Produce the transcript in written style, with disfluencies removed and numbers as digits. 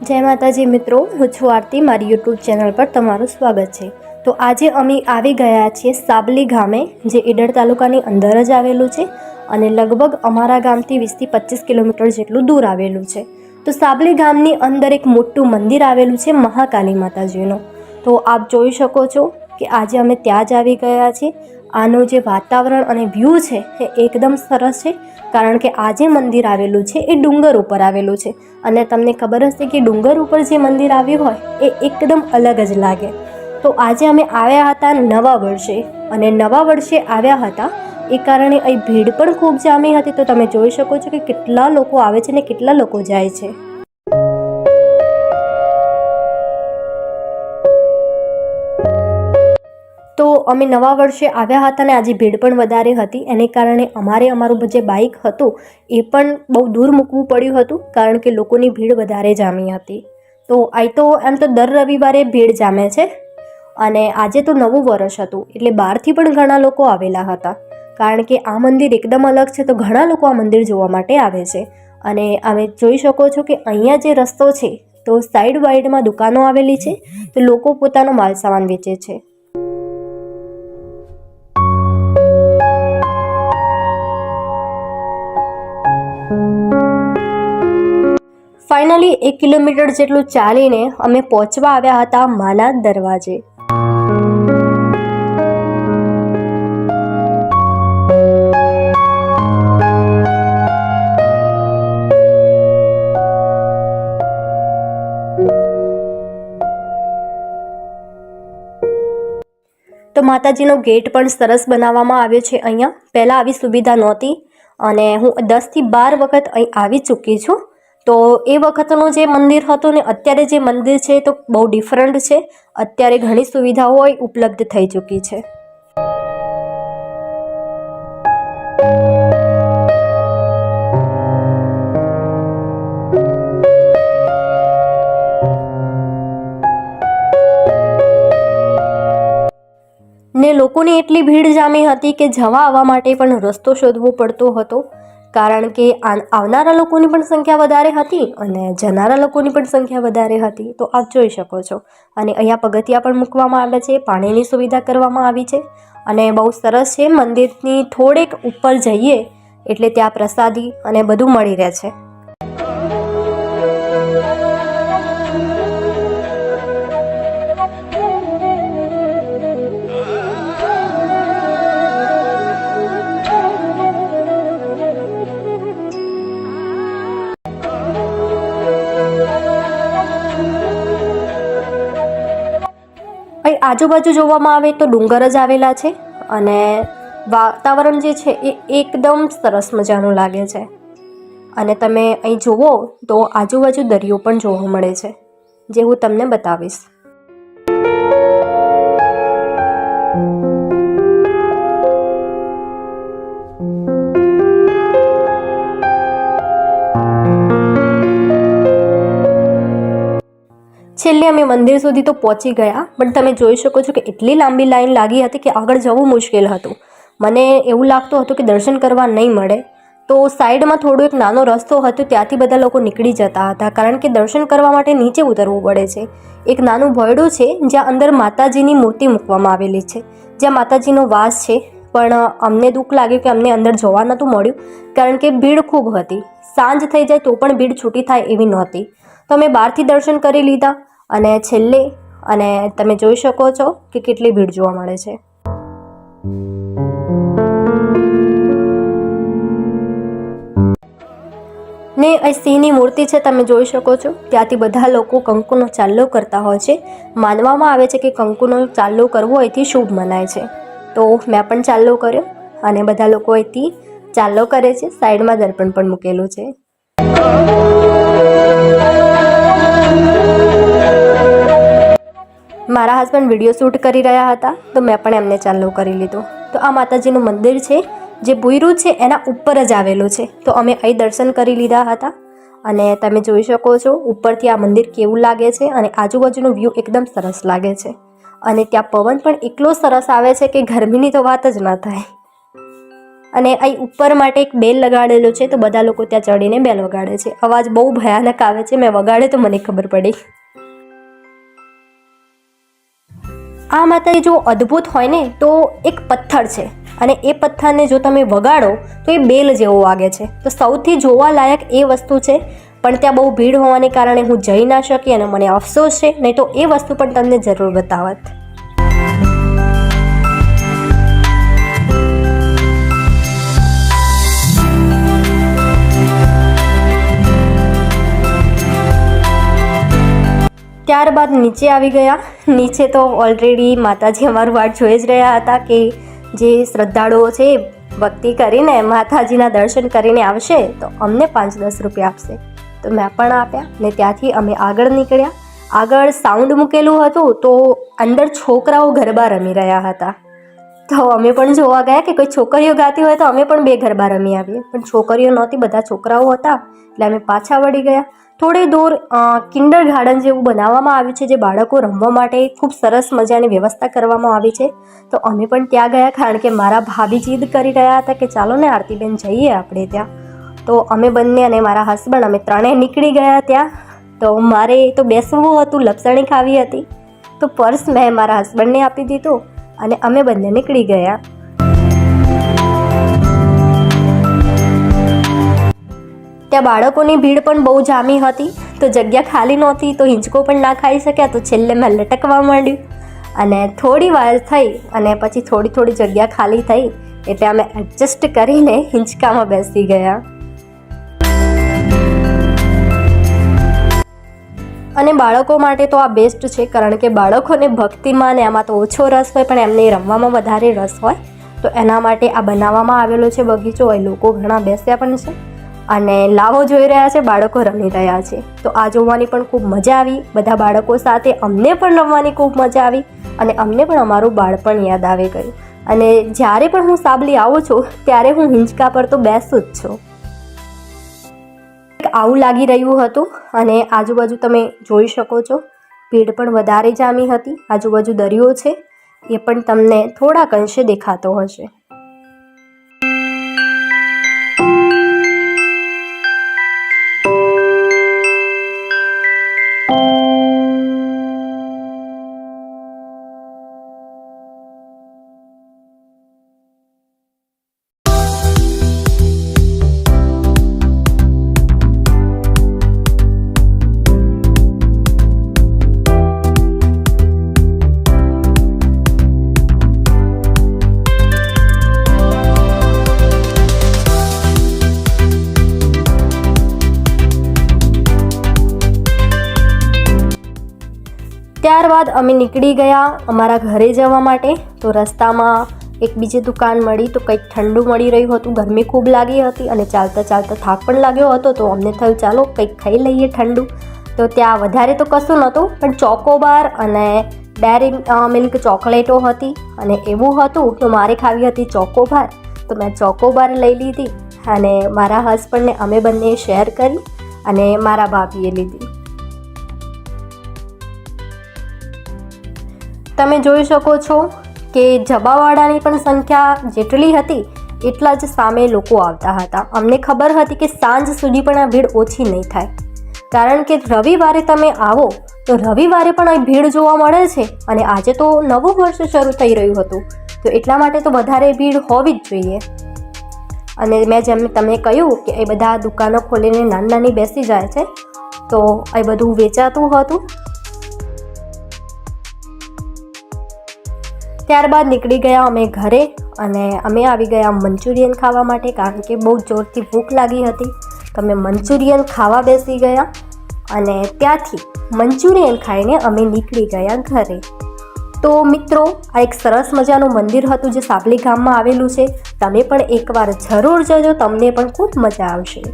જય માતાજી મિત્રો, હું છું આરતી। મારી યુટ્યુબ ચેનલ પર તમારું સ્વાગત છે। તો આજે અમે આવી ગયા છીએ સાબલી ગામે, જે ઈડર તાલુકાની અંદર જ આવેલું છે અને લગભગ અમારા ગામથી 20 થી 25 કિલોમીટર જેટલું દૂર આવેલું છે। તો સાબલી ગામની અંદર એક મોટું મંદિર આવેલું છે મહાકાલી માતાજીનું। તો આપ જોઈ શકો છો કે આજે અમે ત્યાં જ આવી ગયા છીએ। આનું જે વાતાવરણ અને વ્યૂ છે એ એકદમ સરસ છે, કારણ કે આ જે મંદિર આવેલું છે એ ડુંગર ઉપર આવેલું છે અને તમને ખબર હશે કે ડુંગર ઉપર જે મંદિર આવ્યું હોય એ એકદમ અલગ જ લાગે। તો આજે અમે આવ્યા હતા નવા વર્ષે, અને નવા વર્ષે આવ્યા હતા એ કારણે અહીં ભીડ પણ ખૂબ જામી હતી। તો તમે જોઈ શકો છો કે કેટલા લોકો આવે છે ને કેટલા લોકો જાય છે। તો અમે નવા વર્ષે આવ્યા હતા ને આજે ભીડ પણ વધારે હતી, એને કારણે અમારું જે બાઇક હતું એ પણ બહુ દૂર મૂકવું પડ્યું હતું, કારણ કે લોકોની ભીડ વધારે જામી હતી। તો અહીં તો એમ તો દર રવિવારે ભીડ જામે છે, અને આજે તો નવું વર્ષ હતું એટલે બહારથી પણ ઘણા લોકો આવેલા હતા, કારણ કે આ મંદિર એકદમ અલગ છે। તો ઘણા લોકો આ મંદિર જોવા માટે આવે છે। અને અમે જોઈ શકો છો કે અહીંયા જે રસ્તો છે તો સાઈડ વાઈડમાં દુકાનો આવેલી છે, તો લોકો પોતાનો માલ સામાન વેચે છે। ફાઇનલી 1 કિલોમીટર જેટલું ચાલીને અમે પહોંચવા આવ્યા હતા માના દરવાજે। તો માતાજીનો ગેટ પણ સરસ બનાવવામાં આવ્યો છે। અહીંયા પહેલાં આવી સુવિધા નહોતી, અને હું 10 થી 12 વખત અહીં આવી ચૂકી છું। તો એ વખતનું જે મંદિર હતું ને અત્યારે જે મંદિર છે તો બહુ ડિફરન્ટ છે। અત્યારે ઘણી સુવિધાઓ ઉપલબ્ધ થઈ ચૂકી છે। ને લોકોની એટલી ભીડ જામી હતી કે જવા આવવા માટે પણ રસ્તો શોધવો પડતો હતો, કારણ કે આવનારા લોકોની પણ સંખ્યા વધારે હતી અને જનારા લોકોની પણ સંખ્યા વધારે હતી। તો આપ જોઈ શકો છો, અને અહીંયા પગથિયા પણ મૂકવામાં આવે છે, પાણીની સુવિધા કરવામાં આવી છે, અને બહુ સરસ છે। મંદિરની થોડેક ઉપર જઈએ એટલે ત્યાં પ્રસાદી અને બધું મળી રહે છે। અહીં આજુબાજુ જોવામાં આવે તો ડુંગર જ આવેલા છે, અને વાતાવરણ જે છે એ એકદમ સરસ મજાનું લાગે છે। અને તમે અહીં જુઓ તો આજુબાજુ દરિયો પણ જોવા મળે છે, જે હું તમને બતાવીશ। છેલ્લે અમે મંદિર સુધી તો પહોંચી ગયા, પણ તમે જોઈ શકો છો કે એટલી લાંબી લાઈન લાગી હતી કે આગળ જવું મુશ્કેલ હતું। મને એવું લાગતું હતું કે દર્શન કરવા નહીં મળે, તો સાઈડમાં થોડો એક નાનો રસ્તો હતો, ત્યાંથી બધા લોકો નીકળી જતા હતા, કારણ કે દર્શન કરવા માટે નીચે ઉતરવું પડે છે। એક નાનું ભોયડું છે જ્યાં અંદર માતાજીની મૂર્તિ મૂકવામાં આવેલી છે, જ્યાં માતાજીનો વાસ છે। પણ અમને દુઃખ લાગ્યું કે અમને અંદર જોવા નહોતું મળ્યું, કારણ કે ભીડ ખૂબ હતી। સાંજ થઈ જાય તો પણ ભીડ છૂટી થાય એવી નહોતી। તો અમે બહારથી દર્શન કરી લીધા, અને છેલ્લે તમે જોઈ શકો છો કે કેટલી ભીડ જોવા મળે છે। ને અહીં સિંહની મૂર્તિ છે, તમે જોઈ શકો છો। ત્યાંથી બધા લોકો કંકુનો ચાલ્લો કરતા હોય છે। માનવામાં આવે છે કે કંકુનો ચાલ્લો કરવો અહીંથી શુભ મનાય છે। તો મેં પણ ચાલ્લો કર્યો, અને બધા લોકો અહીંથી ચાલ્લો કરે છે। સાઈડમાં દર્પણ પણ મૂકેલું છે। મારા હસબન્ડ વિડીયો શૂટ કરી રહ્યા હતા, તો મેં પણ એમને ચાલ્લો કરી લીધો। તો આ માતાજીનું મંદિર છે જે ભૂયરું છે એના ઉપર જ આવેલું છે। તો અમે અહીં દર્શન કરી લીધા હતા, અને તમે જોઈ શકો છો ઉપરથી આ મંદિર કેવું લાગે છે, અને આજુબાજુનો વ્યૂ એકદમ સરસ લાગે છે। અને ત્યાં પવન પણ એટલો સરસ આવે છે કે ગરમીની તો વાત જ ના થાય। અને અહીં ઉપર માટે એક બેલ લગાડેલો છે, તો બધા લોકો ત્યાં ચડીને બેલ વગાડે છે. અવાજ બહુ ભયાનક આવે છે, મેં વગાડે તો મને ખબર પડી. આ માતાજી જો અદ્ભુત હોય ને તો એક પથ્થર છે, અને એ પથ્થરને જો તમે વગાડો તો એ બેલ જેવો વાગે છે. તો સૌથી જોવાલાયક એ વસ્તુ છે, પણ ત્યાં બહુ ભીડ હોવાને કારણે હું જઈ ના શકી અને મને અફસોસ છે, નહીં તો એ વસ્તુ પણ તમને જરૂર બતાવત. ત્યારબાદ નીચે આવી ગયા. નીચે તો ઓલરેડી માતાજી અમારું વાટ જોઈ જ રહ્યા હતા કે જે શ્રદ્ધાળુઓ છે ભક્તિ કરીને માતાજીના દર્શન કરીને આવશે તો અમને 5-10 રૂપિયા આપશે. તો મેં પણ આપ્યા ને ત્યાંથી અમે આગળ નીકળ્યા. આગળ સાઉન્ડ મૂકેલું હતું તો અંદર છોકરાઓ ગરબા રમી રહ્યા હતા. તો અમે પણ જોવા ગયા કે કોઈ છોકરીઓ ગાતી હોય તો અમે પણ 2 ગરબા રમી આવીએ, પણ છોકરીઓ નહોતી, બધા છોકરાઓ હતા. એટલે અમે પાછા વળી ગયા. થોડી દૂર કિન્ડર ગાર્ડન જેવું બનાવવામાં આવ્યું છે, જે બાળકો રમવા માટે ખૂબ સરસ મજાની વ્યવસ્થા કરવામાં આવી છે. તો અમે પણ ત્યાં ગયા, કારણ કે મારા ભાભી જીદ કરી રહ્યા હતા કે ચાલો ને આરતીબેન જઈએ આપણે ત્યાં. તો અમે બંને અને મારા હસબન્ડ અમે ત્રણેય નીકળી ગયા ત્યાં. તો મારે તો બેસવું હતું, લપસણી ખાવી હતી, તો પર્સ મેં મારા હસબન્ડને આપી દીધું અને અમે બંને નીકળી ગયા. ત્યાં બાળકોની ભીડ પણ બહુ જામી હતી, તો જગ્યા ખાલી નહોતી, તો હિંચકો પણ ના ખાઈ શક્યા. તો છેલ્લે મેં લટકવા માંડ્યું અને થોડી વાર થઈ અને પછી થોડી જગ્યા ખાલી થઈ, એટલે અમે એડજસ્ટ કરીને હિંચકામાં બેસી ગયા. અને બાળકો માટે તો આ બેસ્ટ છે, કારણ કે બાળકોને ભક્તિમાં ને આમાં તો ઓછો રસ હોય, પણ એમને રમવામાં વધારે રસ હોય. તો એના માટે આ બનાવવામાં આવેલો છે બગીચો. એ લોકો ઘણા બેસ્યા પણ છે અને લાવો જોઈ રહ્યા છે, બાળકો રમી રહ્યા છે. તો આ જોવાની પણ ખૂબ મજા આવી બધા બાળકો સાથે. અમને પણ રમવાની ખૂબ મજા આવી અને અમને પણ અમારું બાળપણ યાદ આવી ગયું. અને જ્યારે પણ હું સાબલી આવું છું ત્યારે હું હિંચકા પર તો બેસું જ છું. આવું લાગી રહ્યું હતું અને આજુબાજુ તમે જોઈ શકો છો ભીડ પણ વધારે જામી હતી. આજુબાજુ દરિયો છે, એ પણ તમને થોડાક અંશે દેખાતો હશે. ત્યારબાદ અમે નીકળી ગયા અમારા ઘરે જવા માટે. તો રસ્તામાં એક બીજી દુકાન મળી, તો કંઈક ઠંડુ મળી રહ્યું હતું. ગરમી ખૂબ લાગી હતી અને ચાલતા ચાલતા થાક પણ લાગ્યો હતો, તો અમને થયું ચાલો કંઈક ખાઈ લઈએ ઠંડુ. તો ત્યાં વધારે તો કશું નહોતું, પણ ચોકોબાર અને ડેરી મિલ્ક ચોકલેટો હતી અને એવું હતું. તો મારે ખાવી હતી ચોકોબાર, તો મેં ચોકોબાર લઈ લીધી અને મારા હસબન્ડને અમે બંને શેર કરી અને મારા ભાભીએ લીધી. તમે જોઈ શકો છો કે જબાવાળાની પણ સંખ્યા જેટલી હતી એટલા જ સામે લોકો આવતા હતા. અમને ખબર હતી કે સાંજ સુધી પણ આ ભીડ ઓછી નહીં થાય, કારણ કે રવિવારે તમે આવો તો રવિવારે પણ અહીં ભીડ જોવા મળે છે. અને આજે તો નવું વર્ષ શરૂ થઈ રહ્યું હતું, તો એટલા માટે તો વધારે ભીડ હોવી જ જોઈએ. અને મેં જેમ તમને કહ્યું કે એ બધા દુકાનો ખોલીને નાની બેસી જાય છે, તો એ બધું વેચાતું હતું. ત્યારબાદ નીકળી ગયા અમે ઘરે અને અમે આવી ગયા મંચુરિયન ખાવા માટે, કારણ કે બહુ જોરથી ભૂખ લાગી હતી. તો અમે મંચુરિયન ખાવા બેસી ગયા અને ત્યાંથી મંચુરિયન ખાઈને અમે નીકળી ગયા ઘરે. તો મિત્રો, આ એક સરસ મજાનું મંદિર હતું જે સાબલી ગામમાં આવેલું છે. તમે પણ એકવાર જરૂર જજો, તમને પણ ખૂબ મજા આવશે.